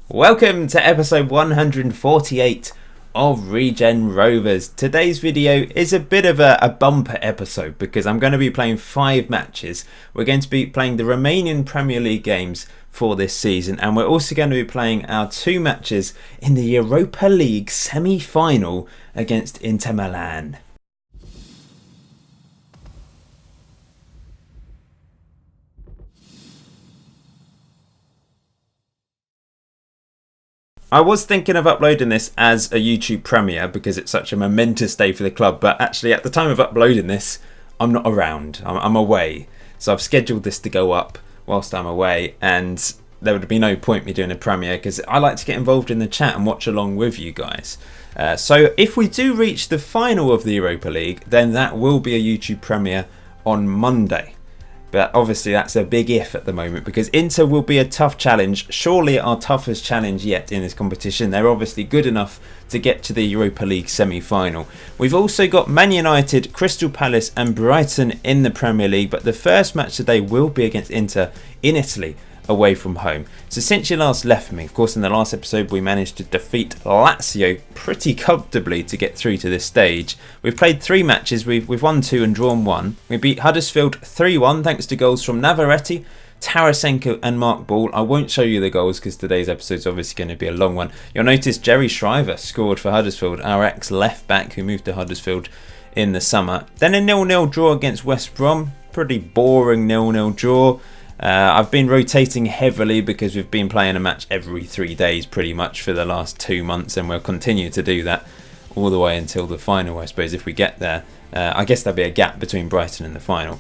Welcome to episode 148 of Regen Rovers. Today's video is a bit of a bumper episode because I'm going to be playing 5 matches. We're going to be playing the Romanian Premier League games for this season, and we're also going to be playing our 2 matches in the Europa League semi-final against Inter Milan. I was thinking of uploading this as a YouTube premiere because it's such a momentous day for the club, but actually at the time of uploading this, I'm not around. I'm away. So I've scheduled this to go up whilst I'm away, and there would be no point me doing a premiere because I like to get involved in the chat and watch along with you guys. So if we do reach the final of the Europa League, then that will be a YouTube premiere on Monday. But obviously that's a big if at the moment because Inter will be a tough challenge, surely our toughest challenge yet in this competition. They're obviously good enough to get to the Europa League semi-final. We've also got Man United, Crystal Palace and Brighton in the Premier League, but the first match today will be against Inter in Italy, away from home. So since you last left me, of course in the last episode we managed to defeat Lazio pretty comfortably to get through to this stage. We've played 3 matches, we've won 2 and drawn 1. We beat Huddersfield 3-1 thanks to goals from Navarrete, Tarasenko and Mark Ball. I won't show you the goals because today's episode is obviously going to be a long one. You'll notice Jerry Shriver scored for Huddersfield, our ex-left back who moved to Huddersfield in the summer. Then a 0-0 draw against West Brom, pretty boring 0-0 draw. I've been rotating heavily because we've been playing a match every 3 days pretty much for the last 2 months, and we'll continue to do that all the way until the final, I suppose, if we get there. I guess there'll be a gap between Brighton and the final.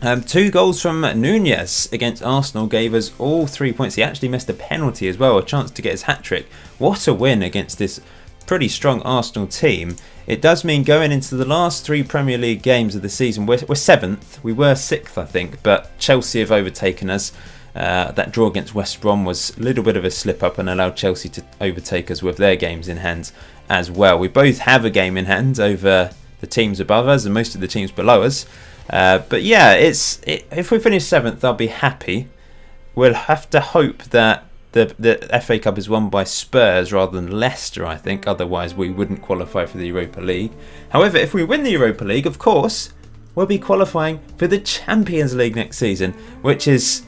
2 goals from Nunez against Arsenal gave us all 3 points. He actually missed a penalty as well, a chance to get his hat-trick. What a win against this pretty strong Arsenal team. It does mean going into the last 3 Premier League games of the season, we're 7th. We were 6th, I think, but Chelsea have overtaken us. That draw against West Brom was a little bit of a slip-up and allowed Chelsea to overtake us with their games in hand as well. We both have a game in hand over the teams above us and most of the teams below us. But yeah, if we finish 7th, I'll be happy. We'll have to hope that the FA Cup is won by Spurs rather than Leicester, I think. Otherwise, we wouldn't qualify for the Europa League. However, if we win the Europa League, of course, we'll be qualifying for the Champions League next season, which is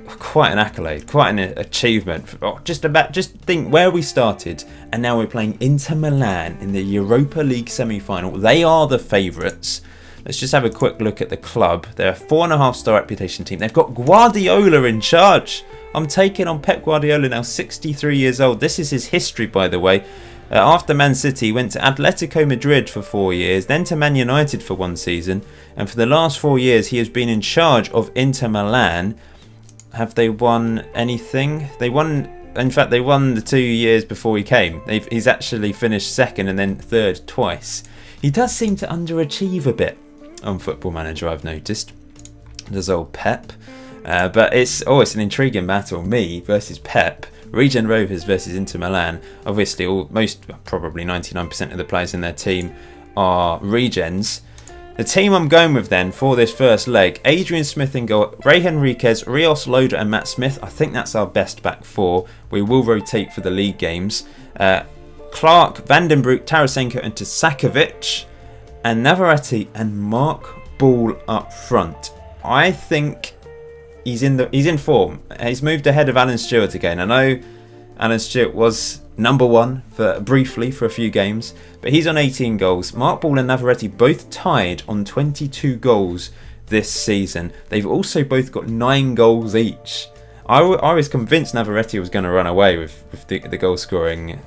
quite an accolade, quite an achievement. Just think where we started, and now we're playing Inter Milan in the Europa League semi-final. They are the favourites. Let's just have a quick look at the club. They're a 4.5-star reputation team. They've got Guardiola in charge. I'm taking on Pep Guardiola now, 63 years old. This is his history, by the way. After Man City, he went to Atletico Madrid for 4 years, then to Man United for 1 season. And for the last 4 years, he has been in charge of Inter Milan. Have they won anything? In fact, they won the 2 years before he came. He's actually finished 2nd and then 3rd twice. He does seem to underachieve a bit on Football Manager, I've noticed. There's old Pep. But it's an intriguing battle. Me versus Pep. Regen Rovers versus Inter Milan. Obviously, probably 99% of the players in their team are Regens. The team I'm going with then for this first leg: Adrian Smith in goal, Ray Henriquez, Rios Loader and Matt Smith. I think that's our best back 4. We will rotate for the league games. Clark, Vandenbroek, Tarasenko and Tasakovic. And Navarrete and Mark Ball up front. I think he's in form. He's moved ahead of Alan Stewart again. I know Alan Stewart was number 1 briefly for a few games, but he's on 18 goals. Mark Ball and Navarrete both tied on 22 goals this season. They've also both got 9 goals each. I was convinced Navarrete was going to run away with the goal scoring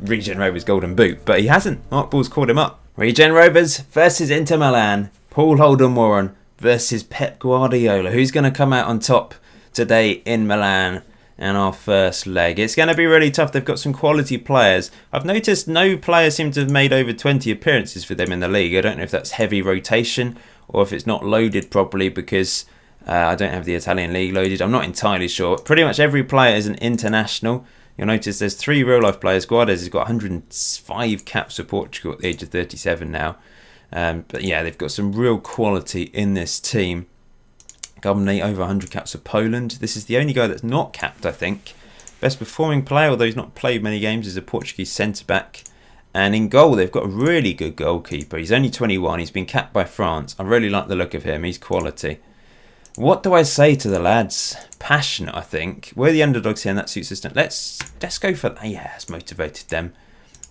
Regen Rovers Golden Boot, but he hasn't. Mark Ball's called him up. Regen Rovers versus Inter Milan. Paul Holden-Warren versus Pep Guardiola. Who's going to come out on top today in Milan in our first leg? It's going to be really tough. They've got some quality players. I've noticed no player seem to have made over 20 appearances for them in the league. I don't know if that's heavy rotation or if it's not loaded properly because I don't have the Italian league loaded. I'm not entirely sure. Pretty much every player is an international. You'll notice there's 3 real-life players. Guardes has got 105 caps for Portugal at the age of 37 now. But yeah, they've got some real quality in this team. Gumney over 100 caps for Poland. This is the only guy that's not capped, I think. Best performing player, although he's not played many games, is a Portuguese centre-back. And in goal, they've got a really good goalkeeper. He's only 21. He's been capped by France. I really like the look of him. He's quality. What do I say to the lads? Passionate, I think. We're the underdogs here, and that suits us. Let's go for that. Yeah, it's motivated them.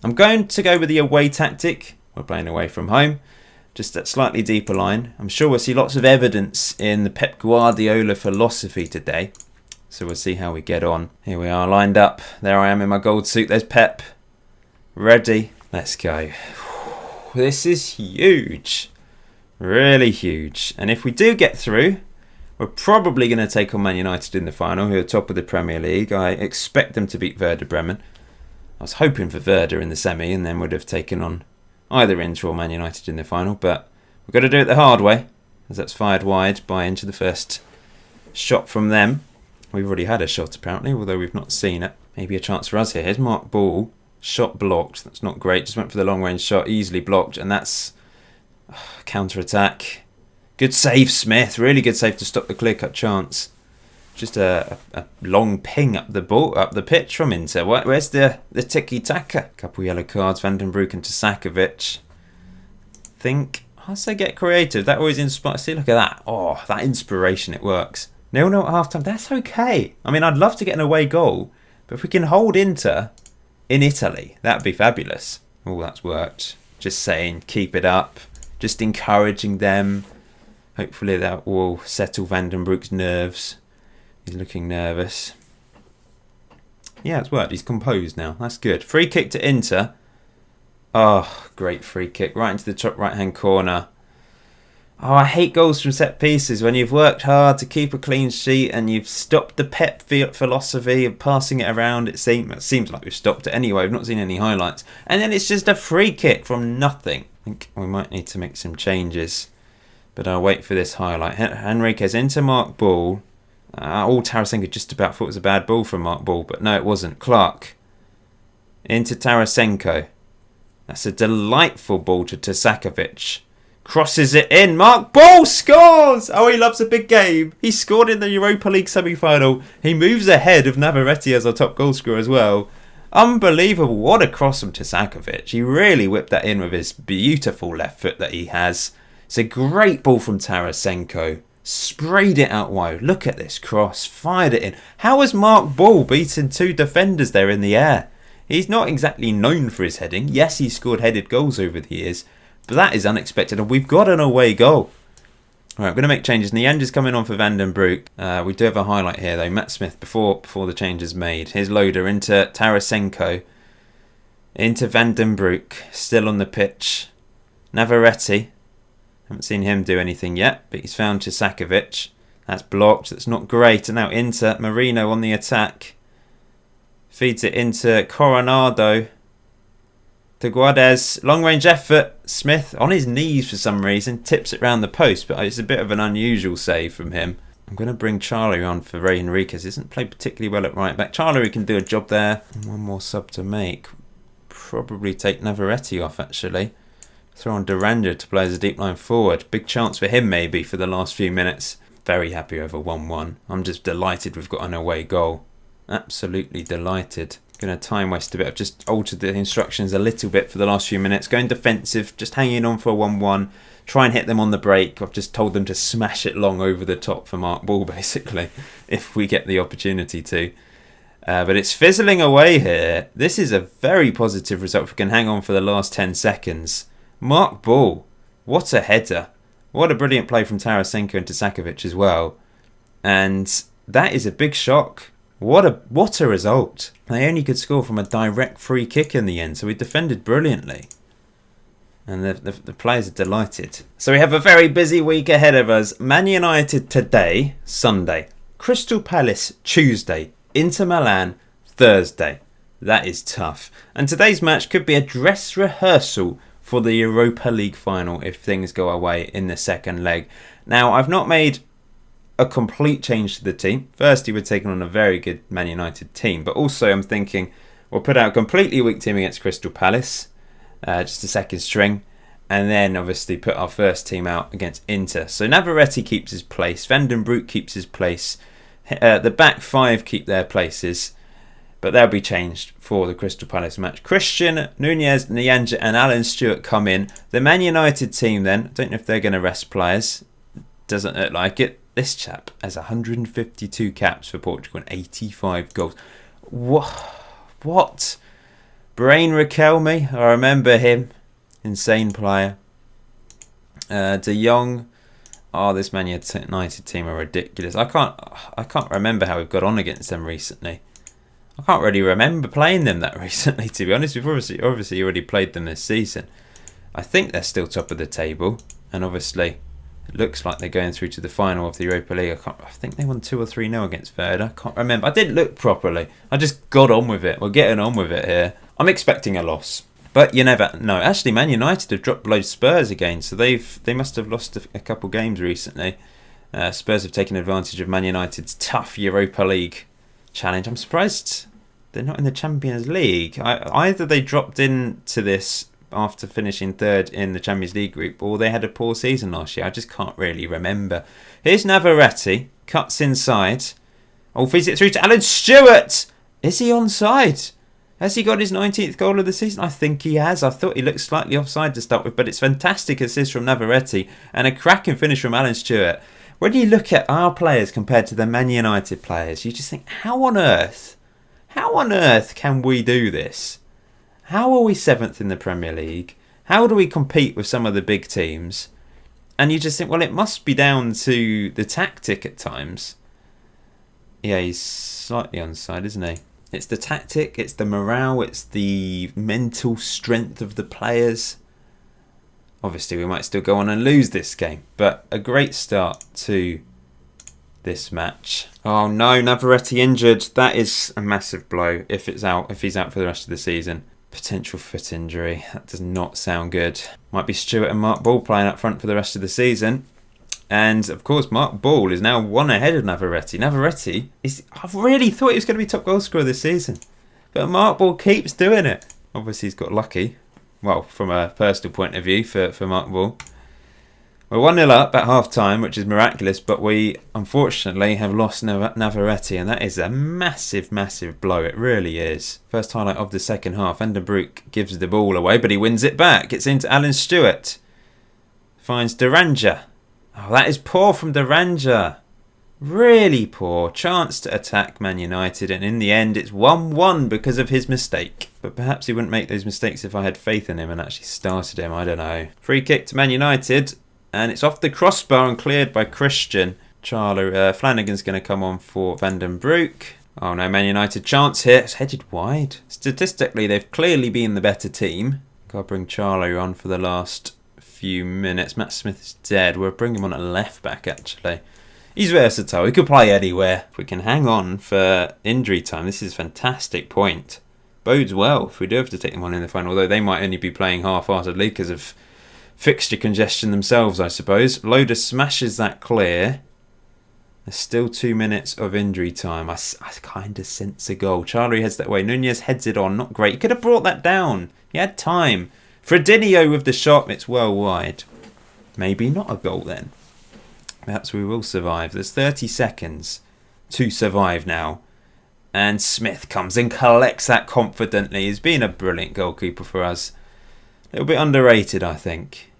I'm going to go with the away tactic. We're playing away from home. Just that slightly deeper line. I'm sure we'll see lots of evidence in the Pep Guardiola philosophy today. So we'll see how we get on. Here we are, lined up. There I am in my gold suit. There's Pep. Ready. Let's go. This is huge. Really huge. And if we do get through, we're probably going to take on Man United in the final, who are top of the Premier League. I expect them to beat Werder Bremen. I was hoping for Werder in the semi and then would have taken on either Inter or Man United in the final, but we've got to do it the hard way, as that's fired wide by Inter, the first shot from them. We've already had a shot apparently, although we've not seen it. Maybe a chance for us here. Here's Mark Ball, shot blocked. That's not great, just went for the long range shot, easily blocked, and that's counter-attack. Good save, Smith, really good save to stop the clear-cut chance. Just a long ping up the pitch from Inter. Where's the tiki-taka? Couple yellow cards, Van den Broek and Tasakovic. I'll say get creative. That always inspires. See, look at that. Oh, that inspiration, it works. 0-0 at half-time. That's okay. I mean, I'd love to get an away goal, but if we can hold Inter in Italy, that'd be fabulous. Oh, that's worked. Just saying, keep it up. Just encouraging them. Hopefully that will settle Van den Broek's nerves. He's looking nervous. Yeah, it's worked. He's composed now. That's good. Free kick to Inter. Oh, great free kick. Right into the top right-hand corner. Oh, I hate goals from set pieces. When you've worked hard to keep a clean sheet and you've stopped the Pep philosophy of passing it around. It seems like we've stopped it anyway. We've not seen any highlights. And then it's just a free kick from nothing. I think we might need to make some changes. But I'll wait for this highlight. Henriquez into Mark Ball. Tarasenko just about thought it was a bad ball from Mark Ball, but no, it wasn't. Clark into Tarasenko. That's a delightful ball to Tasakovic. Crosses it in. Mark Ball scores! Oh, he loves a big game. He scored in the Europa League semi-final. He moves ahead of Navarrete as our top goal scorer as well. Unbelievable. What a cross from Tasakovic. He really whipped that in with his beautiful left foot that he has. It's a great ball from Tarasenko. Sprayed it out wide. Look at this cross. Fired it in. How has Mark Ball beaten two defenders there in the air? He's not exactly known for his heading. Yes, he's scored headed goals over the years, but that is unexpected. And we've got an away goal. All right, I'm going to make changes. Niang is coming on for Van den Broek. We do have a highlight here, though. Matt Smith before the change is made. Here's Loader into Tarasenko. Into Van den Broek. Still on the pitch. Navarrete. Haven't seen him do anything yet, but he's found Tasakovic. That's blocked. That's not great. And now into Marino on the attack. Feeds it into Coronado. To Guedes. Long range effort. Smith on his knees for some reason. Tips it round the post, but it's a bit of an unusual save from him. I'm going to bring Charlie on for Regen Rovers. He hasn't played particularly well at right back. Charlie can do a job there. And one more sub to make. Probably take Navarrete off, actually. Throw on Duranja to play as a deep line forward. Big chance for him maybe for the last few minutes. Very happy over 1-1. I'm just delighted we've got an away goal. Absolutely delighted. Going to time waste a bit. I've just altered the instructions a little bit for the last few minutes. Going defensive, just hanging on for a 1-1. Try and hit them on the break. I've just told them to smash it long over the top for Mark Ball basically, if we get the opportunity to. But it's fizzling away here. This is a very positive result if we can hang on for the last 10 seconds. Mark Ball, what a header. What a brilliant play from Tarasenko and Tasakovic as well. And that is a big shock. What a result. They only could score from a direct free kick in the end, so we defended brilliantly. And the players are delighted. So we have a very busy week ahead of us. Man United today, Sunday. Crystal Palace Tuesday. Inter Milan Thursday. That is tough. And today's match could be a dress rehearsal for the Europa League final if things go our way in the second leg. Now, I've not made a complete change to the team. Firstly, we're taking on a very good Man United team, but also I'm thinking we'll put out a completely weak team against Crystal Palace, just a second string, and then obviously put our first team out against Inter. So Navarrete keeps his place, Van den Broek keeps his place, the back five keep their places, but they'll be changed for the Crystal Palace match. Christian, Nunez, Nyanja and Alan Stewart come in. The Man United team then, don't know if they're going to rest players. Doesn't look like it. This chap has 152 caps for Portugal and 85 goals. What? Brain Riquelme, I remember him. Insane player. De Jong. Oh, this Man United team are ridiculous. I can't remember how we've got on against them recently. I can't really remember playing them that recently, to be honest. We've obviously already played them this season. I think they're still top of the table, and obviously it looks like they're going through to the final of the Europa League. I think they won 2 or 3-0 against Werder. I can't remember. I didn't look properly. I just got on with it. We're getting on with it here. I'm expecting a loss, but you never know. Actually, Man United have dropped below Spurs again, so they must have lost a couple games recently. Spurs have taken advantage of Man United's tough Europa League challenge. I'm surprised they're not in the Champions League. Either they dropped into this after finishing third in the Champions League group, or they had a poor season last year. I just can't really remember. Here's Navarrete, cuts inside. Oh, feeds it through to Alan Stewart. Is he onside? Has he got his 19th goal of the season? I think he has. I thought he looked slightly offside to start with, but it's fantastic assist from Navarrete and a cracking finish from Alan Stewart. When you look at our players compared to the Man United players, you just think, how on earth can we do this? How are we 7th in the Premier League? How do we compete with some of the big teams? And you just think, well, it must be down to the tactic at times. Yeah, he's slightly onside, isn't he? It's the tactic, it's the morale, it's the mental strength of the players. Obviously, we might still go on and lose this game, but a great start to this match. Oh no, Navarrete injured. That is a massive blow if he's out for the rest of the season. Potential foot injury. That does not sound good. Might be Stewart and Mark Ball playing up front for the rest of the season. And of course, Mark Ball is now 1 ahead of Navarrete. I really thought he was going to be top goal scorer this season, but Mark Ball keeps doing it. Obviously, he's got lucky. Well, from a personal point of view for Mark Ball. We're 1-0 up at half-time, which is miraculous, but we, unfortunately, have lost Navarrete, and that is a massive, massive blow. It really is. First highlight of the second half. Van den Broek gives the ball away, but he wins it back. It's into Alan Stewart. Finds Duranja. Oh, that is poor from Duranja. Really poor. Chance to attack Man United, and in the end, it's 1-1 because of his mistake. But perhaps he wouldn't make those mistakes if I had faith in him and actually started him. I don't know. Free kick to Man United. And it's off the crossbar and cleared by Christian. Flanagan's going to come on for Van den Broek. Oh no, Man United chance here. It's headed wide. Statistically, they've clearly been the better team. Got to bring Charlo on for the last few minutes. Matt Smith is dead. We'll bring him on at left back, actually. He's versatile. He could play anywhere. If we can hang on for injury time, this is a fantastic point. Bodes well if we do have to take them on in the final, although they might only be playing half-heartedly because of fixture congestion themselves, I suppose. Loader smashes that clear. There's still 2 minutes of injury time. I kind of sense a goal. Charlie heads that way. Nunez heads it on. Not great. He could have brought that down. He had time. Fredinho with the shot. It's well wide. Maybe not a goal then. Perhaps we will survive. There's 30 seconds to survive now. And Smith comes and collects that confidently. He's been a brilliant goalkeeper for us. A little bit underrated, I think.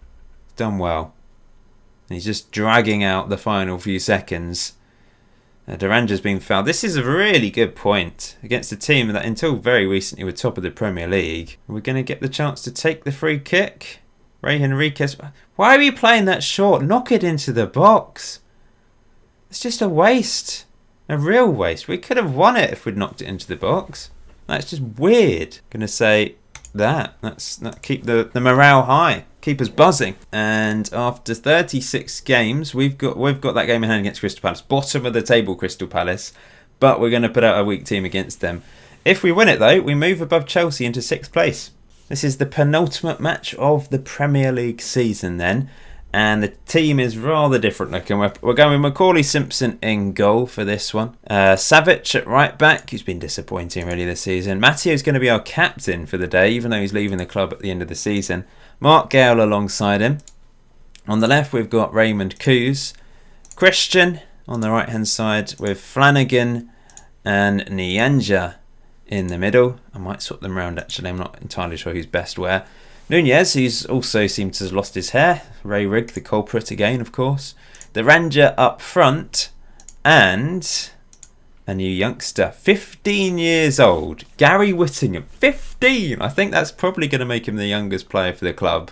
Done well. And he's just dragging out the final few seconds. Duranja's been fouled. This is a really good point against a team that until very recently were top of the Premier League. We're going to get the chance to take the free kick. Regen Rovers. Why are we playing that short? Knock it into the box. It's just a waste. A real waste. We could have won it if we'd knocked it into the box. That's just weird. Gonna say that keep the morale high, keep us buzzing. And after 36 games, we've got that game in hand against Crystal Palace, bottom of the table Crystal Palace, but we're going to put out a weak team against them. If we win it though, we move above Chelsea into 6th place. This is the penultimate match of the Premier League season then, and the team is rather different looking. We're going with Macaulay Simpson in goal for this one. Savic at right back, who's been disappointing really this season. Matteo's going to be our captain for the day, even though he's leaving the club at the end of the season. Mark Gale alongside him. On the left, we've got Raymond Coos. Christian on the right-hand side with Flanagan and Nyanja in the middle. I might swap them around actually. I'm not entirely sure who's best where. Nunez, who's also seems to have lost his hair. Ray Rigg, the culprit again, of course. The Ranger up front. And a new youngster, 15 years old. Gary Whittingham, 15. I think that's probably going to make him the youngest player for the club.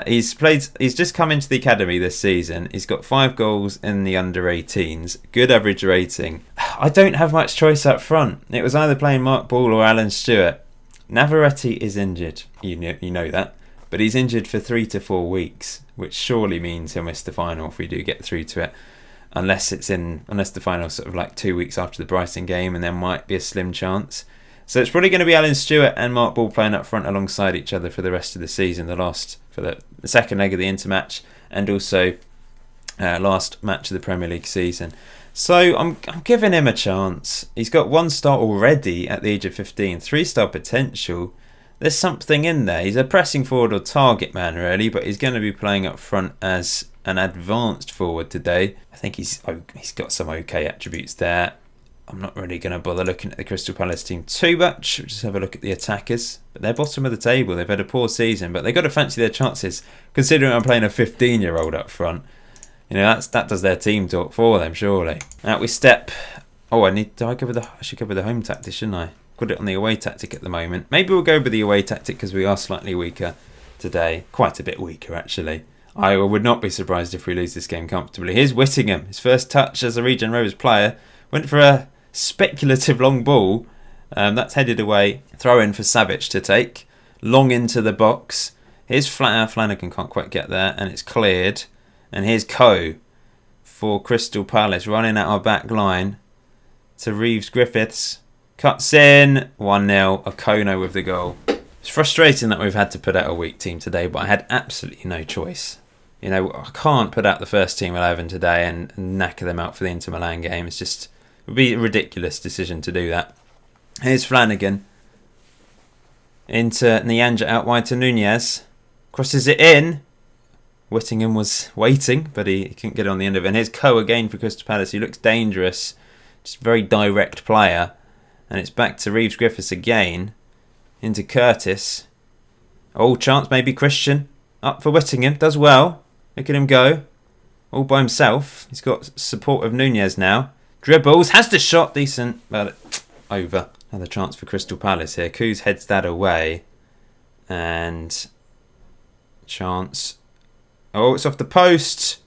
He's just come into the academy this season. He's got 5 goals in the under-18s. Good average rating. I don't have much choice up front. It was either playing Mark Ball or Alan Stewart. Navarrete is injured. You know that. But he's injured for 3 to 4 weeks, which surely means he'll miss the final if we do get through to it. Unless the final's sort of like 2 weeks after the Brighton game, and there might be a slim chance. So it's probably going to be Alan Stewart and Mark Ball playing up front alongside each other for the rest of the season, for the second leg of the intermatch, and also last match of the Premier League season. So I'm giving him a chance. He's got 1 star already at the age of 15, 3-star potential. There's something in there. He's a pressing forward or target man really, but he's going to be playing up front as an advanced forward today. I think he's got some okay attributes there. I'm not really going to bother looking at the Crystal Palace team too much. We'll just have a look at the attackers. But they're bottom of the table. They've had a poor season, but they've got to fancy their chances, considering I'm playing a 15-year-old up front. You know, that does their team talk for them, surely. Out we step. Oh, I should go with the home tactic, shouldn't I? Got it on the away tactic at the moment. Maybe we'll go with the away tactic because we are slightly weaker today. Quite a bit weaker, actually. I would not be surprised if we lose this game comfortably. Here's Whittingham. His first touch as a Regen Rovers player. Went for a speculative long ball. That's headed away. Throw in for Savic to take. Long into the box. Here's Flanagan can't quite get there. And it's cleared. And here's Coe for Crystal Palace. Running at our back line to Reeves Griffiths. Cuts in. 1-0. Okono with the goal. It's frustrating that we've had to put out a weak team today, but I had absolutely no choice. You know, I can't put out the first team 11 today and knacker them out for the Inter Milan game. It would be a ridiculous decision to do that. Here's Flanagan. Into Nyanja out wide to Nunez. Crosses it in. Whittingham was waiting, but he couldn't get on the end of it. And here's Coe again for Crystal Palace. He looks dangerous. Just a very direct player. And it's back to Reeves Griffiths again. Into Curtis. Oh, chance maybe Christian. Up for Whittingham. Does well. Look at him go. All by himself. He's got support of Nunez now. Dribbles. Has the shot. Decent. But over. Another chance for Crystal Palace here. Kuz heads that away. And chance. Oh, it's off the post.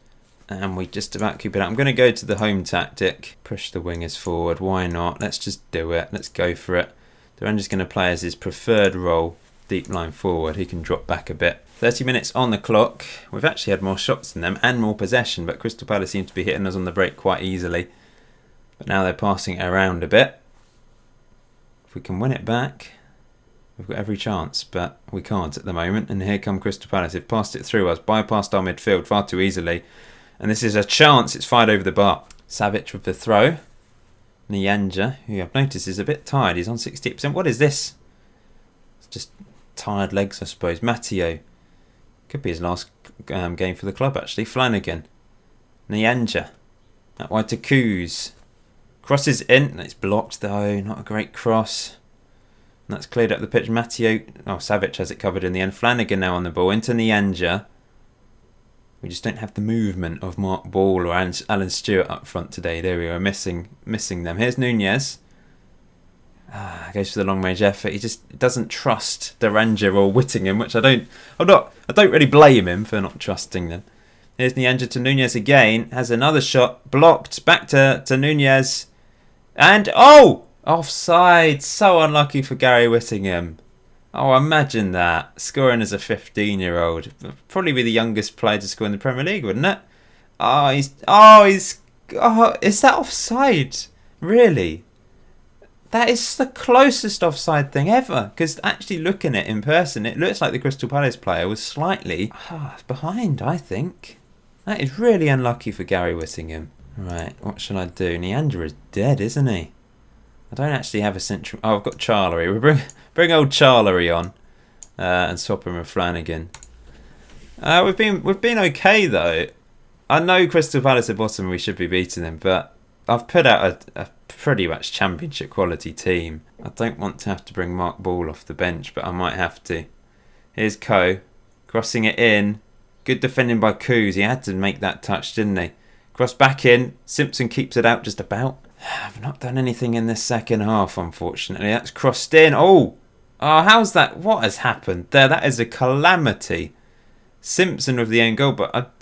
And we just about keep it out. I'm going to go to the home tactic. Push the wingers forward. Why not? Let's just do it. Let's go for it. Duran's going to play as his preferred role, deep line forward. He can drop back a bit. 30 minutes on the clock. We've actually had more shots than them and more possession, but Crystal Palace seem to be hitting us on the break quite easily. But now they're passing it around a bit. If we can win it back, we've got every chance, but we can't at the moment. And here come Crystal Palace. They've passed it through us, bypassed our midfield far too easily. And this is a chance. It's fired over the bar. Savic with the throw. Nyanja, who I've noticed is a bit tired. He's on 68%. What is this? It's just tired legs, I suppose. Matteo. Could be his last game for the club, actually. Flanagan. Nyanja. That wide to Kuz. Crosses in. It's blocked, though. Not a great cross. And that's cleared up the pitch. Matteo. Oh, Savic has it covered in the end. Flanagan now on the ball. Into Nyanja. We just don't have the movement of Mark Ball or Alan Stewart up front today. There we are, missing them. Here's Nunez. Goes for the long range effort. He just doesn't trust the Ranger or Whittingham, which I don't really blame him for not trusting them. Here's Nyanja to Nunez again. Has another shot blocked. Back to Nunez, and offside. So unlucky for Gary Whittingham. Oh, imagine that. Scoring as a 15-year-old. Probably be the youngest player to score in the Premier League, wouldn't it? Is that offside? Really? That is the closest offside thing ever. Because actually looking at it in person, it looks like the Crystal Palace player was slightly behind, I think. That is really unlucky for Gary Whittingham. Right, what shall I do? Nyanja is dead, isn't he? I don't actually have a central... Oh, I've got Charlery. We'll bring old Charlery on and swap him with Flanagan. We've been okay, though. I know Crystal Palace at bottom, we should be beating them, but I've put out a pretty much championship quality team. I don't want to have to bring Mark Ball off the bench, but I might have to. Here's Coe, crossing it in. Good defending by Coos. He had to make that touch, didn't he? Cross back in. Simpson keeps it out just about. I've not done anything in this second half, unfortunately. That's crossed in. Oh, how's that? What has happened there? That is a calamity. Simpson with the own goal, but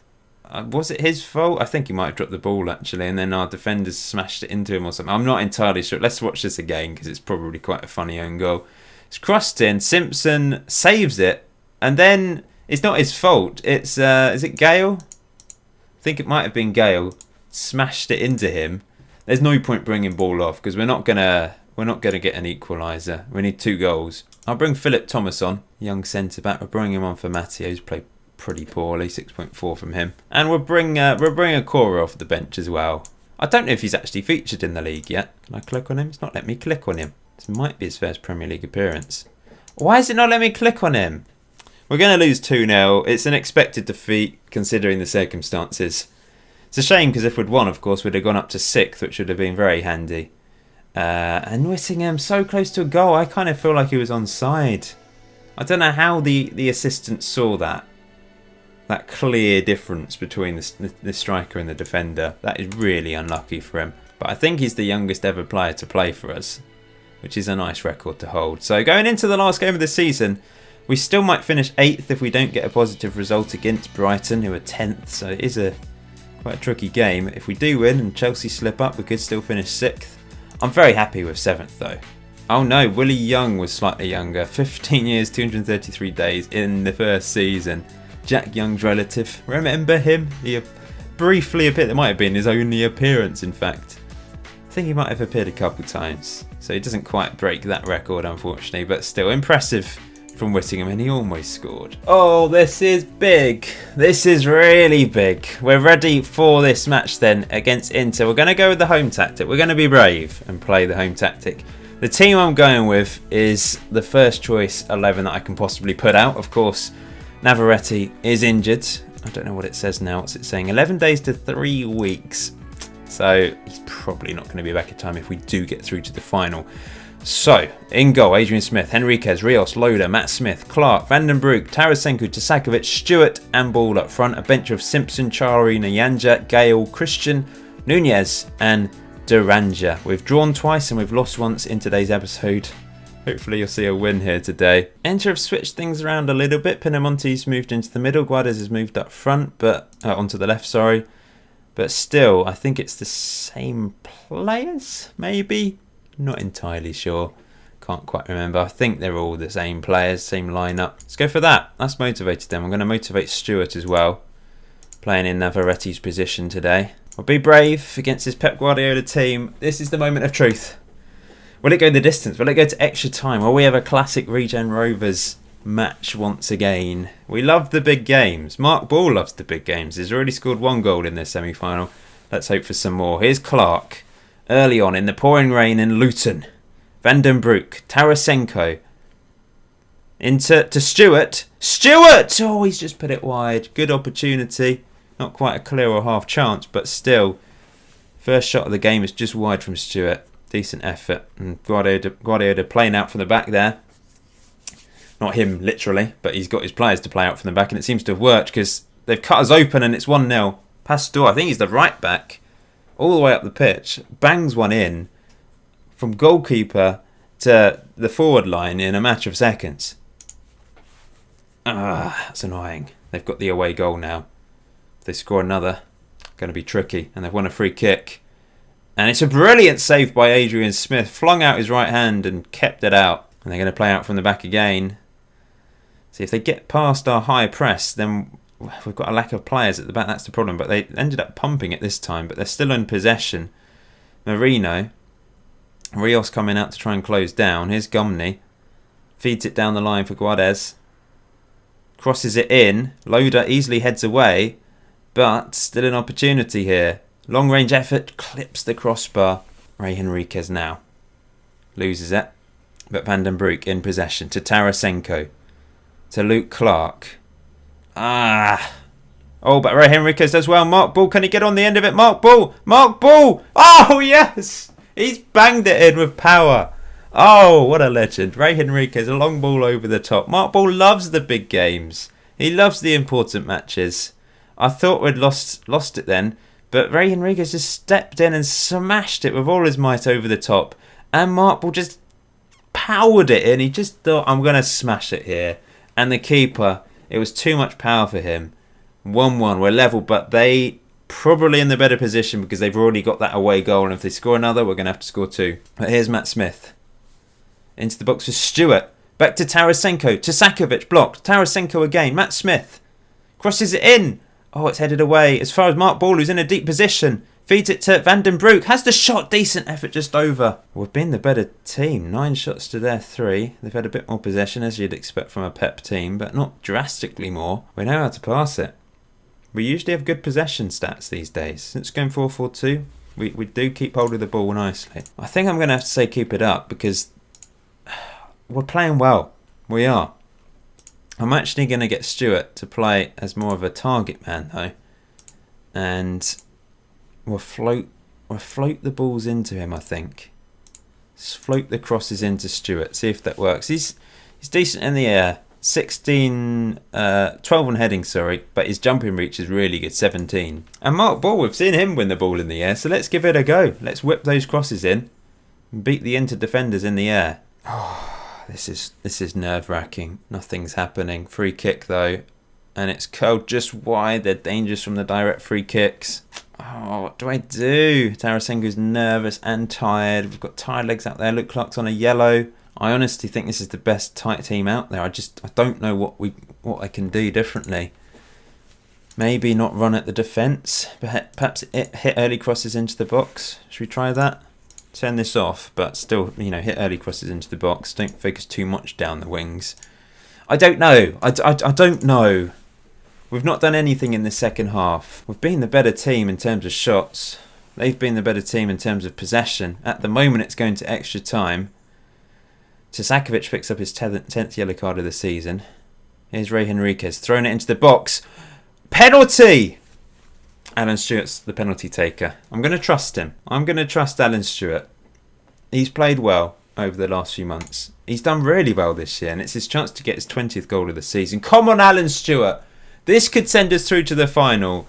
was it his fault? I think he might have dropped the ball, actually, and then our defenders smashed it into him or something. I'm not entirely sure. Let's watch this again, because it's probably quite a funny own goal. It's crossed in. Simpson saves it, and then it's not his fault. It's, is it Gale? I think it might have been Gale. Smashed it into him. There's no point bringing ball off, because we're not gonna get an equaliser. We need 2 goals. I'll bring Philip Thomas on, young centre back. We'll bring him on for Matteo, who's played pretty poorly. 6.4 from him, and we'll bring a Cora off the bench as well. I don't know if he's actually featured in the league yet. Can I click on him? It's not letting me click on him. This might be his first Premier League appearance. Why is it not letting me click on him? We're going to lose 2-0. It's an expected defeat considering the circumstances. It's a shame, because if we'd won, of course, we'd have gone up to 6th, which would have been very handy. And Whittingham so close to a goal. I kind of feel like he was onside. I don't know how the assistant saw that clear difference between the striker and the defender. That is really unlucky for him. But I think he's the youngest ever player to play for us, which is a nice record to hold. So going into the last game of the season, we still might finish 8th if we don't get a positive result against Brighton, who are 10th. So it is quite a tricky game. If we do win and Chelsea slip up, we could still finish 6th. I'm very happy with 7th though. Oh no, Willie Young was slightly younger. 15 years, 233 days in the first season. Jack Young's relative. Remember him? He briefly appeared. It might have been his only appearance, in fact. I think he might have appeared a couple times. So he doesn't quite break that record, unfortunately. But still, impressive from Whittingham, and he almost scored. Oh, this is big. This is really big. We're ready for this match then against Inter. We're going to go with the home tactic. We're going to be brave and play the home tactic. The team I'm going with is the first choice 11 that I can possibly put out. Of course, Navarrete is injured. I don't know what it says now. What's it saying? 11 days to 3 weeks. So he's probably not going to be back in time if we do get through to the final. So, in goal, Adrian Smith, Henriquez, Rios, Loader, Matt Smith, Clark, Van den Broek, Tarasenko, Tasakovic, Stewart and Ball up front. A bench of Simpson, Chari, Nyanja, Gale, Christian, Nunez and Duranja. We've drawn twice and we've lost once in today's episode. Hopefully you'll see a win here today. Inter have switched things around a little bit. Pinamonti's moved into the middle. Guedes has moved up front, but onto the left, sorry. But still, I think it's the same players, maybe? Not entirely sure. Can't quite remember. I think they're all the same players, same lineup. Let's go for that. That's motivated them. I'm going to motivate Stewart as well, playing in Navarrete's position today. I'll be brave against this Pep Guardiola team. This is the moment of truth. Will it go the distance? Will it go to extra time? Will we have a classic Regen Rovers match once again? We love the big games. Mark Ball loves the big games. He's already scored 1 goal in this semi-final. Let's hope for some more. Here's Clark. Early on in the pouring rain in Luton. Van den Broek. Tarasenko. To Stewart. Stewart! Oh, he's just put it wide. Good opportunity. Not quite a clear or half chance, but still. First shot of the game is just wide from Stewart. Decent effort. And Guardiola playing out from the back there. Not him, literally, but he's got his players to play out from the back, and it seems to have worked because they've cut us open and it's 1-0. Pastor, I think he's the right back, all the way up the pitch, bangs one in from goalkeeper to the forward line in a matter of seconds. That's annoying. They've got the away goal now. If they score another, going to be tricky, and they've won a free kick. And it's a brilliant save by Adrian Smith. Flung out his right hand and kept it out. And they're going to play out from the back again. See, if they get past our high press, then we've got a lack of players at the back. That's the problem. But they ended up pumping it this time. But they're still in possession. Marino. Rios coming out to try and close down. Here's Gumney. Feeds it down the line for Guedes. Crosses it in. Loader easily heads away. But still an opportunity here. Long range effort, clips the crossbar. Ray Henriquez now loses it. But Van den Broek in possession to Tarasenko. To Luke Clark. Oh, but Ray Henriquez does well. Mark Ball, can he get on the end of it? Mark Ball! Mark Ball! Oh, yes! He's banged it in with power. Oh, what a legend. Regen Rovers, a long ball over the top. Mark Ball loves the big games. He loves the important matches. I thought we'd lost it then, but Regen Rovers just stepped in and smashed it with all his might over the top. And Mark Ball just powered it in. He just thought, I'm going to smash it here. And the keeper, it was too much power for him. 1-1, we're level, but they probably in the better position because they've already got that away goal. And if they score another, we're going to have to score 2. But here's Matt Smith. Into the box for Stewart. Back to Tarasenko. Tasakovic blocked. Tarasenko again. Matt Smith crosses it in. Oh, it's headed away. As far as Mark Ball, who's in a deep position. Feeds it to Van den Broek. Has the shot. Decent effort just over. We've been the better team. 9 shots to their 3. They've had a bit more possession, as you'd expect from a Pep team, but not drastically more. We know how to pass it. We usually have good possession stats these days. Since going 4-4-2, we do keep hold of the ball nicely. I think I'm going to have to say keep it up because we're playing well. We are. I'm actually going to get Stewart to play as more of a target man though, and we'll float the balls into him. I think just float the crosses into Stewart. See if that works. He's decent in the air. 12 on heading, sorry, but his jumping reach is really good, 17. And Mark Ball, we've seen him win the ball in the air, so let's give it a go. Let's whip those crosses in and beat the Inter defenders in the air. Oh, this is nerve-wracking. Nothing's happening. Free kick though, and it's curled just wide. They're dangerous from the direct free kicks. Oh, what do I do? Tarasenko's nervous and tired. We've got tired legs out there. Luke Clark's on a yellow. I honestly think this is the best tight team out there. I don't know what I can do differently. Maybe not run at the defence. Perhaps hit early crosses into the box. Should we try that? Turn this off, but still, hit early crosses into the box. Don't focus too much down the wings. I don't know. I don't know. We've not done anything in the second half. We've been the better team in terms of shots. They've been the better team in terms of possession. At the moment, it's going to extra time. Tasakovic picks up his 10th yellow card of the season. Here's Regen Rovers throwing it into the box. Penalty! Alan Stewart's the penalty taker. I'm going to trust him. I'm going to trust Alan Stewart. He's played well over the last few months. He's done really well this year, and it's his chance to get his 20th goal of the season. Come on, Alan Stewart. This could send us through to the final.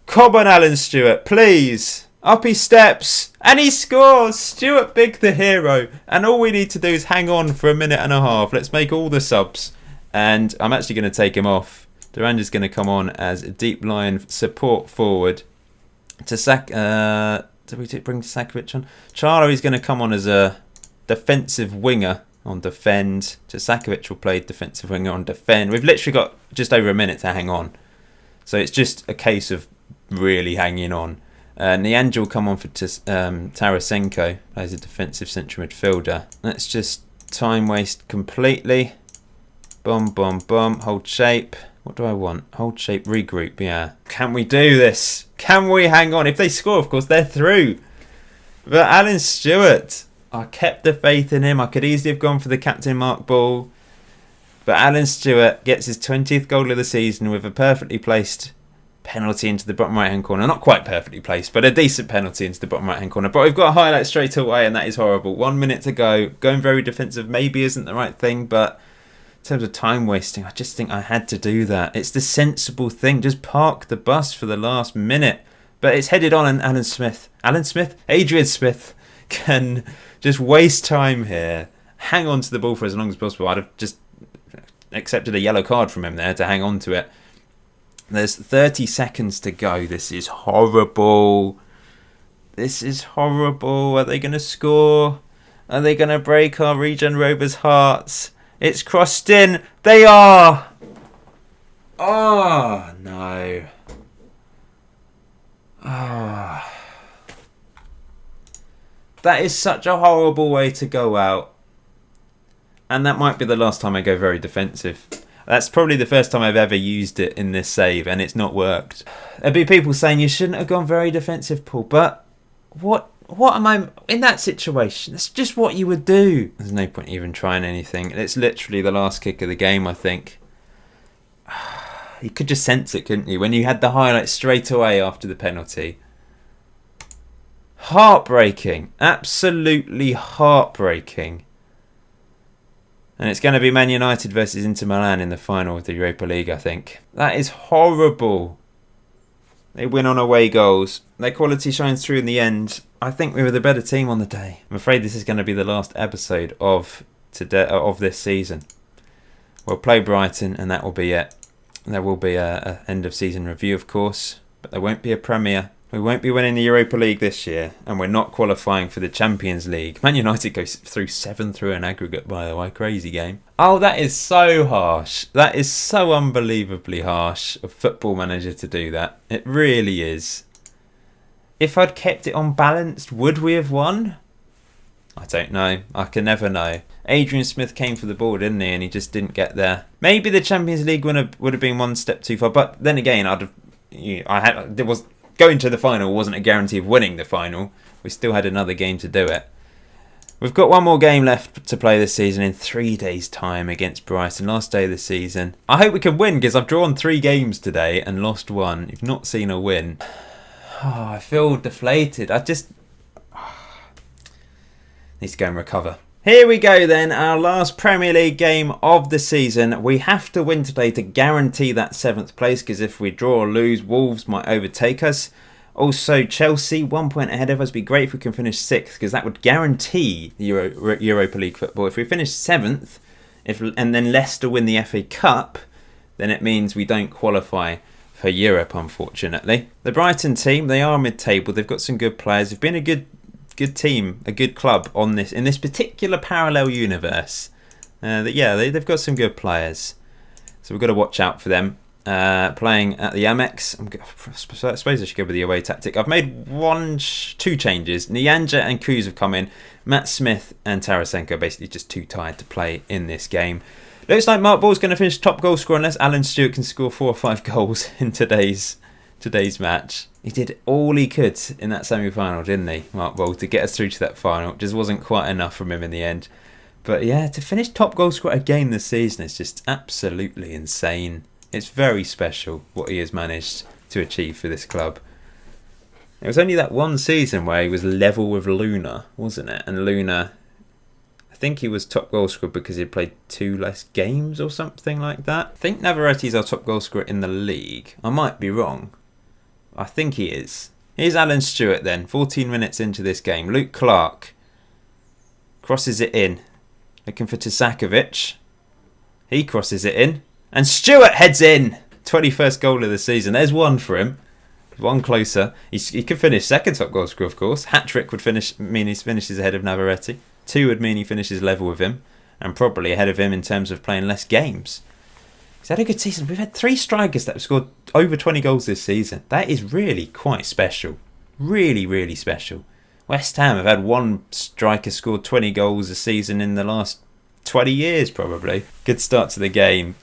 Come on, Alan Stewart, please. Up he steps, and he scores! Stuart Big, the hero. And all we need to do is hang on for a minute and a half. Let's make all the subs. And I'm actually going to take him off. Duran's going to come on as a deep line support forward. Did we bring Tasakovic on? Charlo is going to come on as a defensive winger on defend. Tasakovic will play defensive winger on defend. We've literally got just over a minute to hang on. So it's just a case of really hanging on. Nianjo will come on for Tarasenko, plays a defensive central midfielder. Let's just time waste completely. Boom, boom, boom. Hold shape. What do I want? Hold shape, regroup, yeah. Can we do this? Can we hang on? If they score, of course, they're through. But Alan Stewart, I kept the faith in him. I could easily have gone for the captain Mark Ball. But Alan Stewart gets his 20th goal of the season with a perfectly placed penalty into the bottom right hand corner. Not quite perfectly placed, but a decent penalty into the bottom right hand corner. But we've got a highlight straight away, and that is horrible. 1 minute to go. Going very defensive maybe isn't the right thing, but in terms of time wasting, I just think I had to do that. It's the sensible thing. Just park the bus for the last minute. But it's headed on, and Adrian Smith can just waste time here. Hang on to the ball for as long as possible. I'd have just accepted a yellow card from him there to hang on to it. There's 30 seconds to go. This is horrible. This is horrible. Are they going to score? Are they going to break our Regen Rovers' hearts? It's crossed in. They are. Oh, no. Oh. That is such a horrible way to go out. And that might be the last time I go very defensive. That's probably the first time I've ever used it in this save, and it's not worked. There'll be people saying you shouldn't have gone very defensive, Paul. But what am I in that situation? That's just what you would do. There's no point even trying anything. It's literally the last kick of the game, I think. You could just sense it, couldn't you? When you had the highlight straight away after the penalty. Heartbreaking. Absolutely heartbreaking. And it's going to be Man United versus Inter Milan in the final of the Europa League, I think. That is horrible. They win on away goals. Their quality shines through in the end. I think we were the better team on the day. I'm afraid this is going to be the last episode of this season. We'll play Brighton and that will be it. There will be a end of season review, of course, but there won't be a Premier. We won't be winning the Europa League this year, and we're not qualifying for the Champions League. Man United goes through 7 through an aggregate, by the way. Crazy game. Oh, that is so harsh. That is so unbelievably harsh of Football Manager to do that. It really is. If I'd kept it on balanced, would we have won? I don't know. I can never know. Adrian Smith came for the ball, didn't he? And he just didn't get there. Maybe the Champions League would have been one step too far. But then again, going to the final wasn't a guarantee of winning the final. We still had another game to do it. We've got one more game left to play this season in 3 days' time against Brighton. Last day of the season. I hope we can win because I've drawn 3 games today and lost 1. You've not seen a win. Oh, I feel deflated. I just need to go and recover. Here we go then, our last Premier League game of the season. We have to win today to guarantee that 7th place, because if we draw or lose, Wolves might overtake us. Also, Chelsea, 1 point ahead of us. It'd be great if we can finish 6th, because that would guarantee the Europa League football. If we finish 7th, and then Leicester win the FA Cup, then it means we don't qualify for Europe, unfortunately. The Brighton team, they are mid-table. They've got some good players. They've been a good team, a good club in this particular parallel universe. They've got some good players, so we've got to watch out for them. Playing at the Amex, I suppose I should go with the away tactic. I've made 2 changes. Nyanja and Kuz have come in. Matt Smith and Tarasenko are basically just too tired to play in this game. Looks like Mark Ball's going to finish top goal scorer unless Alan Stewart can score 4 or 5 goals in today's match. He did all he could in that semi-final, didn't he, Mark Ball, to get us through to that final. It just wasn't quite enough from him in the end. But yeah, to finish top goal scorer again this season is just absolutely insane. It's very special what he has managed to achieve for this club. It was only that one season where he was level with Luna, wasn't it? And Luna, I think he was top goal scorer because he played 2 less games or something like that. I think Navarrette's our top goal scorer in the league. I might be wrong. I think he is. Here's Alan Stewart then, 14 minutes into this game. Luke Clark crosses it in, looking for Tusakovic. He crosses it in, and Stewart heads in. 21st goal of the season. There's 1 for him. 1 closer. He could finish second top goal scorer, of course. Hat-trick would mean he finishes ahead of Navarrete. 2 would mean he finishes level with him, and probably ahead of him in terms of playing less games. He's had a good season. We've had 3 strikers that have scored over 20 goals this season. That is really quite special. Really, really special. West Ham have had 1 striker scored 20 goals a season in the last 20 years, probably. Good start to the game.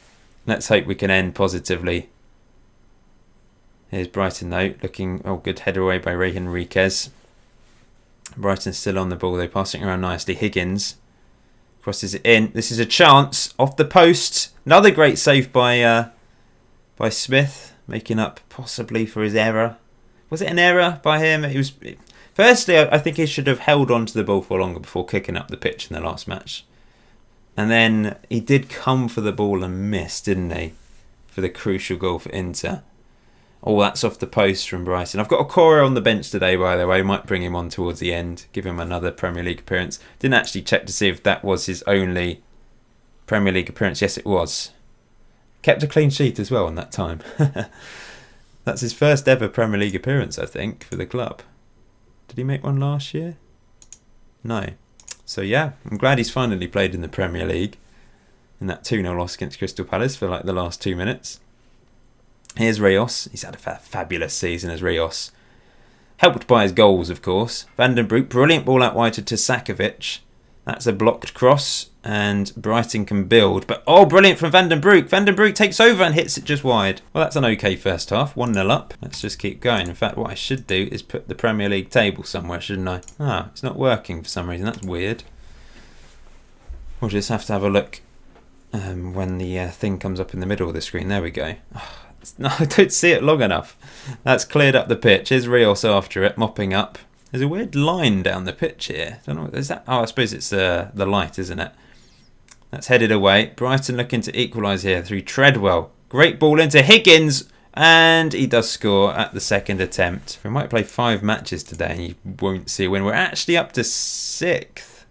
Let's hope we can end positively. Here's Brighton, though. Good header away by Regen Rovers. Brighton's still on the ball, though, passing around nicely. Higgins crosses it in. This is a chance off the post. Another great save by Smith, making up possibly for his error. Was it an error by him? Firstly, I think he should have held on to the ball for longer before kicking up the pitch in the last match. And then he did come for the ball and missed, didn't he? For the crucial goal for Inter. Oh, that's off the post from Brighton. I've got a Okoro on the bench today, by the way. Might bring him on towards the end. Give him another Premier League appearance. Didn't actually check to see if that was his only Premier League appearance. Yes, it was. Kept a clean sheet as well in that time. That's his first ever Premier League appearance, I think, for the club. Did he make one last year? No. So yeah, I'm glad he's finally played in the Premier League. In that 2-0 loss against Crystal Palace for like the last 2 minutes. Here's Rios. He's had a fabulous season as Rios. Helped by his goals, of course. Van den Broek, brilliant ball out wide to Tusakovic. That's a blocked cross, and Brighton can build. But, oh, brilliant from Van den Broek. Van den Broek takes over and hits it just wide. Well, that's an okay first half. 1-0 up. Let's just keep going. In fact, what I should do is put the Premier League table somewhere, shouldn't I? Ah, it's not working for some reason. That's weird. We'll just have to have a look when the thing comes up in the middle of the screen. There we go. No, I don't see it long enough. That's cleared up the pitch. Here's Rios after it, mopping up. There's a weird line down the pitch here. Don't know. Is that? Oh, I suppose it's the light, isn't it? That's headed away. Brighton looking to equalise here through Treadwell. Great ball into Higgins. And he does score at the second attempt. We might play 5 matches today and you won't see a win. We're actually up to 6th,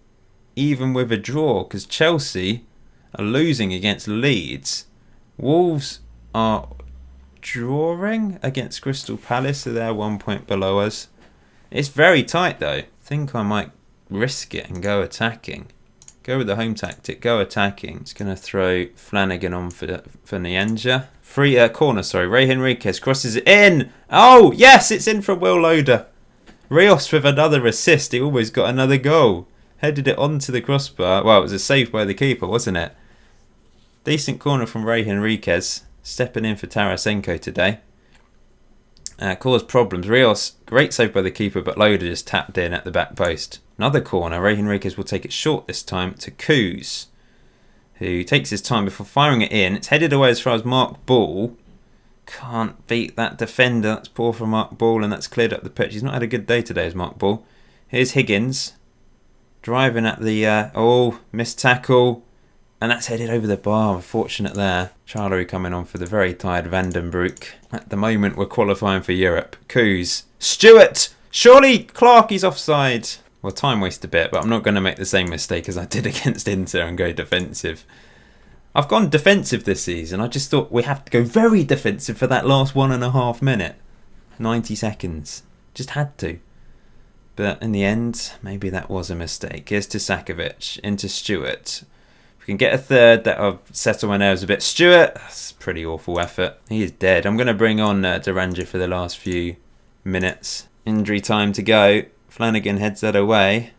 even with a draw, because Chelsea are losing against Leeds. Wolves are drawing against Crystal Palace, so they're 1 point below us. It's very tight though. I think I might risk it and go attacking. Go with the home tactic, go attacking. It's going to throw Flanagan on for Nyanja. Free corner, sorry. Regen Rovers crosses it in. Oh, yes, it's in from Will Loader. Rios with another assist. He almost got another goal. Headed it onto the crossbar. Well, it was a save by the keeper, wasn't it? Decent corner from Regen Rovers. Stepping in for Tarasenko today. Caused problems. Rios, great save by the keeper, but Loader just tapped in at the back post. Another corner. Regen Rovers will take it short this time to Kuz, who takes his time before firing it in. It's headed away as far as Mark Ball. Can't beat that defender. That's poor from Mark Ball, and that's cleared up the pitch. He's not had a good day today as Mark Ball. Here's Higgins. Driving at the... missed tackle. And that's headed over the bar. Unfortunate there. Charlery coming on for the very tired Vandenbroek. At the moment, we're qualifying for Europe. Kuz. Stewart! Surely Clarkie's offside. Well, time waste a bit, but I'm not going to make the same mistake as I did against Inter and go defensive. I've gone defensive this season. I just thought we have to go very defensive for that last 1.5 minute. 90 seconds. Just had to. But in the end, maybe that was a mistake. Here's to Sakovic. Into Stewart. If we can get a third, that'll settle my nerves a bit. Stewart, that's a pretty awful effort. He is dead. I'm going to bring on Duranja for the last few minutes. Injury time to go. Flanagan heads that away.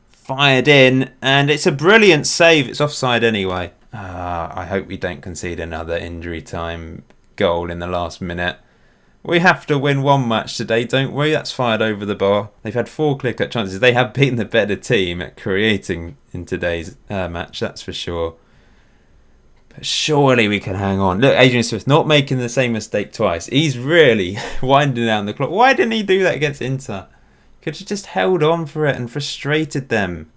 Fired in, and it's a brilliant save. It's offside anyway. I hope we don't concede another injury time goal in the last minute. We have to win one match today, don't we? That's fired over the bar. They've had 4 clear-cut chances. They have been the better team at creating in today's match, that's for sure. But surely we can hang on. Look, Adrian Smith not making the same mistake twice. He's really winding down the clock. Why didn't he do that against Inter? Could have just held on for it and frustrated them.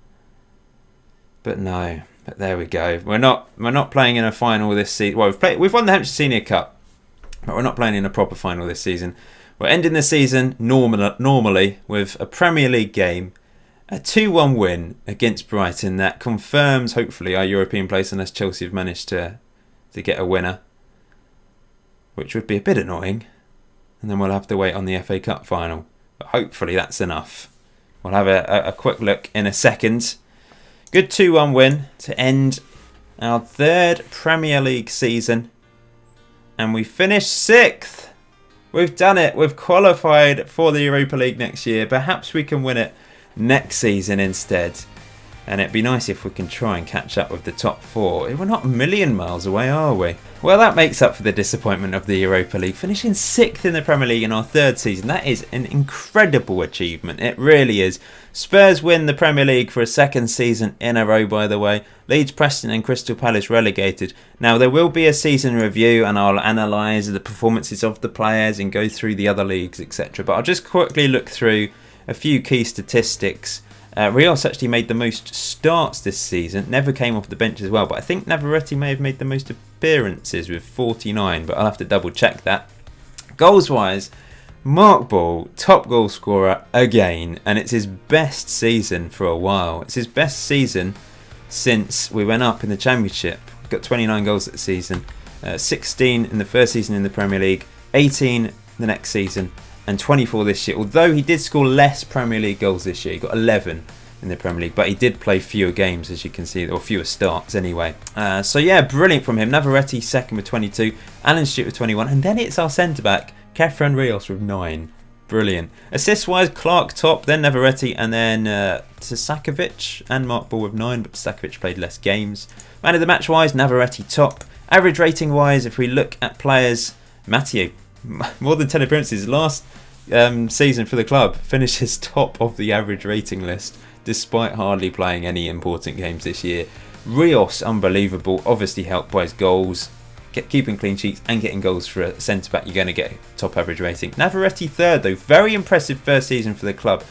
But no. But there we go. We're not playing in a final this season. Well, we've won the Hampshire Senior Cup. But we're not playing in a proper final this season. We're ending the season normally with a Premier League game, a 2-1 win against Brighton that confirms, hopefully, our European place, unless Chelsea have managed to get a winner, which would be a bit annoying. And then we'll have to wait on the FA Cup final. But hopefully that's enough. We'll have a quick look in a second. Good 2-1 win to end our 3rd Premier League season. And we finished 6th. We've done it. We've qualified for the Europa League next year. Perhaps we can win it next season instead. And it'd be nice if we can try and catch up with the top 4. We're not a million miles away, are we? Well, that makes up for the disappointment of the Europa League. Finishing 6th in the Premier League in our 3rd season. That is an incredible achievement. It really is. Spurs win the Premier League for a 2nd season in a row, by the way. Leeds, Preston and Crystal Palace relegated. Now, there will be a season review and I'll analyse the performances of the players and go through the other leagues, etc. But I'll just quickly look through a few key statistics. Rios actually made the most starts this season. Never came off the bench as well. But I think Navarrete may have made the most appearances with 49. But I'll have to double check that. Goals-wise, Mark Ball, top goal scorer again. And it's his best season for a while. It's his best season since we went up in the Championship. Got 29 goals that season. 16 in the first season in the Premier League. 18 the next season. And 24 this year. Although he did score less Premier League goals this year. He got 11 in the Premier League. But he did play fewer games, as you can see. Or fewer starts, anyway. So yeah, brilliant from him. Navarrete second with 22. Alan Stewart with 21. And then it's our centre-back, Kefren Rios with 9. Brilliant. Assist-wise, Clark top, then Navarrete, and then Sakovic and Mark Ball with 9. But Sakovic played less games. Man of the match-wise, Navarrete top. Average rating-wise, if we look at players, Matteo, more than 10 appearances. Last season for the club, finishes top of the average rating list despite hardly playing any important games this year. Rios, unbelievable, obviously helped by his goals. keeping clean sheets and getting goals for a centre-back, you're going to get a top average rating. Navarrete third though, very impressive first season for the club.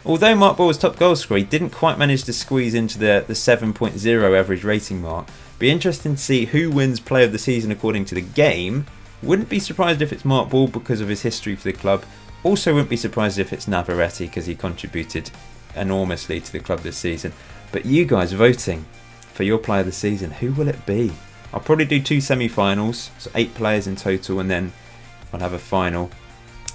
Although Mark Ball was top goal scorer, he didn't quite manage to squeeze into the 7.0 average rating mark. Be interesting to see who wins player of the season according to the game. Wouldn't be surprised if it's Mark Ball because of his history for the club. Also wouldn't be surprised if it's Navarrete because he contributed enormously to the club this season. But you guys voting for your player of the season, who will it be? I'll probably do 2 semi-finals, so 8 players in total, and then I'll have a final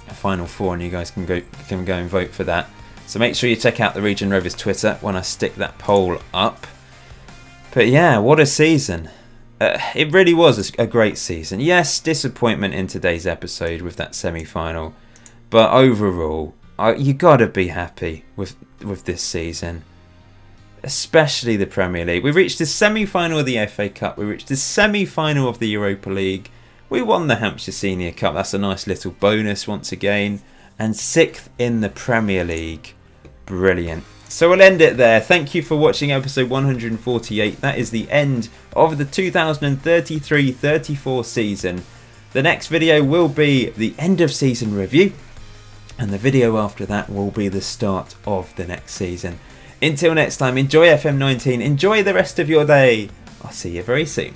4, and you guys can go and vote for that. So make sure you check out the Regen Rovers Twitter when I stick that poll up. But yeah, what a season. It really was a great season. Yes, disappointment in today's episode with that semi-final. But overall, you got to be happy with this season. Especially the Premier League. We reached the semi-final of the FA Cup. We reached the semi-final of the Europa League. We won the Hampshire Senior Cup. That's a nice little bonus once again. And 6th in the Premier League. Brilliant. So we'll end it there. Thank you for watching episode 148. That is the end of the 2033-34 season. The next video will be the end of season review. And the video after that will be the start of the next season. Until next time, enjoy FM19. Enjoy the rest of your day. I'll see you very soon.